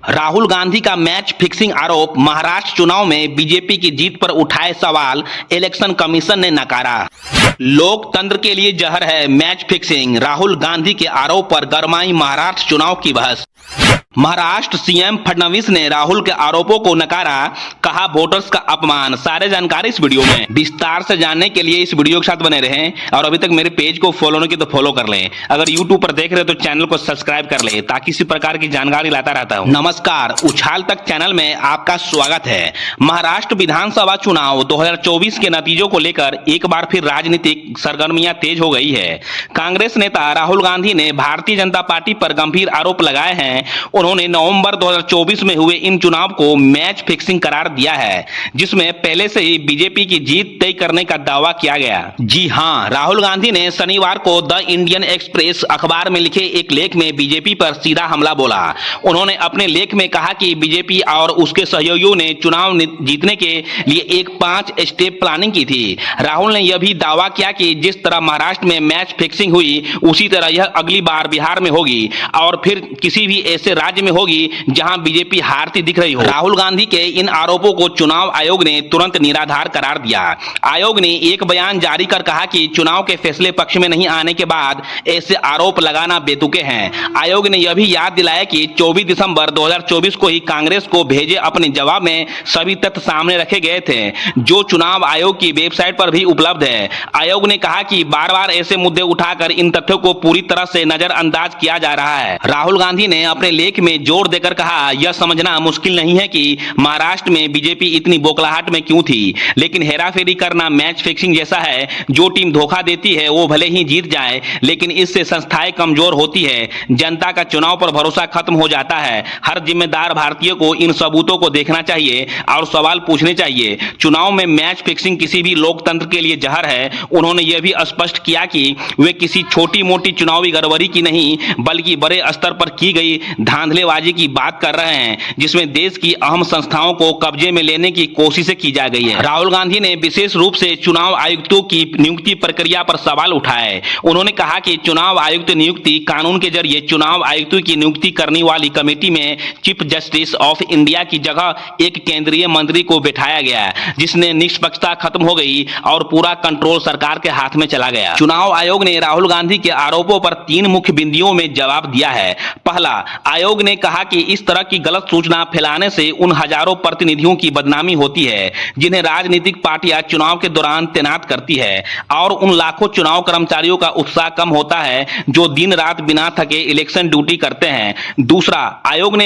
राहुल गांधी का match fixing आरोप, महाराष्ट्र चुनाव में बीजेपी की जीत पर उठाए सवाल, इलेक्शन कमीशन ने नकारा। लोकतंत्र के लिए जहर है मैच फिक्सिंग, राहुल गांधी के आरोप पर गरमाई महाराष्ट्र चुनाव की बहस। महाराष्ट्र सीएम फडणवीस ने राहुल के आरोपों को नकारा, कहा वोटर्स का अपमान। सारे जानकारी इस वीडियो में विस्तार से जानने के लिए इस वीडियो के साथ बने रहें और अभी तक मेरे पेज को फॉलो नहीं किया तो फॉलो कर लें। अगर यूट्यूब पर देख रहे हो तो चैनल को सब्सक्राइब कर लें ताकि इसी प्रकार की जानकारी लाता रहता हूं। नमस्कार, उछाल तक चैनल में आपका स्वागत है। महाराष्ट्र विधानसभा चुनाव 2024 के नतीजों को लेकर एक बार फिर राजनीतिक सरगर्मियां तेज हो गई है। कांग्रेस नेता राहुल गांधी ने भारतीय जनता पार्टी पर गंभीर आरोप लगाए हैं। उन्होंने नवंबर 2024 में हुए इन चुनाव को मैच फिक्सिंग करार दिया है, जिसमें पहले से ही बीजेपी की जीत तय करने का दावा किया गया। जी हां, राहुल गांधी ने शनिवार को द इंडियन एक्सप्रेस अखबार में लिखे एक लेख में बीजेपी पर सीधा हमला बोला। उन्होंने अपने लेख में कहा कि बीजेपी और उसके सहयोगियों ने चुनाव जीतने के लिए एक 5 स्टेप प्लानिंग की थी। राहुल ने यह भी दावा किया कि जिस तरह महाराष्ट्र में मैच फिक्सिंग हुई, उसी तरह यह अगली बार बिहार में होगी और फिर किसी भी ऐसे राज्य में होगी जहां बीजेपी हारती दिख रही हो। राहुल गांधी के इन आरोपों को चुनाव आयोग ने तुरंत निराधार करार दिया। आयोग ने एक बयान जारी कर कहा कि चुनाव के फैसले पक्ष में नहीं आने के बाद ऐसे आरोप लगाना बेतुके हैं। आयोग ने यह भी याद दिलाया कि 24 दिसंबर 2024 को ही कांग्रेस को भेजे अपने जवाब में सभी तथ्य सामने रखे गए थे, जो चुनाव आयोग की वेबसाइट पर भी उपलब्ध है। आयोग ने कहा कि बार बार ऐसे मुद्दे उठाकर इन तथ्यों को पूरी तरह से नजरअंदाज किया जा रहा है। राहुल गांधी ने अपने लेख में जोर देकर कहा, यह समझना मुश्किल नहीं है कि महाराष्ट्र में बीजेपी इतनी बौखलाहट में क्यों थी, लेकिन हेराफेरी करना मैच फिक्सिंग जैसा है। जो टीम धोखा देती है वो भले ही जीत जाए, लेकिन इससे संस्थाएं कमजोर होती है, जनता का चुनाव पर भरोसा खत्म हो जाता है। हर जिम्मेदार भारतीय को इन सबूतों को देखना चाहिए और सवाल पूछने चाहिए। चुनाव में मैच फिक्सिंग किसी भी लोकतंत्र के लिए जहर है। उन्होंने यह भी स्पष्ट किया कि वे किसी छोटी मोटी चुनावी गड़बड़ी की नहीं, बल्कि बड़े स्तर पर की गई धांधलेबाजी की बात कर रहे हैं, जिसमें देश की अहम संस्थाओं को कब्जे में लेने की कोशिशें की जा गई है। राहुल गांधी ने विशेष रूप से चुनाव आयुक्तों की नियुक्ति प्रक्रिया पर सवाल उठाए। उन्होंने कहा कि चुनाव आयुक्त नियुक्ति कानून के जरिए चुनाव आयुक्तों की नियुक्ति करने वाली कमेटी में चीफ जस्टिस ऑफ इंडिया की जगह एक केंद्रीय मंत्री को बैठाया गया, जिसने निष्पक्षता खत्म हो गई और पूरा कंट्रोल सरकार के हाथ में चला गया। चुनाव आयोग ने राहुल गांधी के आरोपों पर 3 मुख्य बिंदुओं में जवाब दिया है। पहला, आयोग ने कहा कि इस तरह की गलत सूचना फैलाने से उन हजारों प्रतिनिधियों की बदनामी होती है जिन्हें राजनीतिक पार्टियां चुनाव के दौरान तैनात करती है, और उन लाखों चुनाव कर्मचारियों का उत्साह कम होता है जो दिन रात बिना थके इलेक्शन ड्यूटी करते हैं। दूसरा, आयोग ने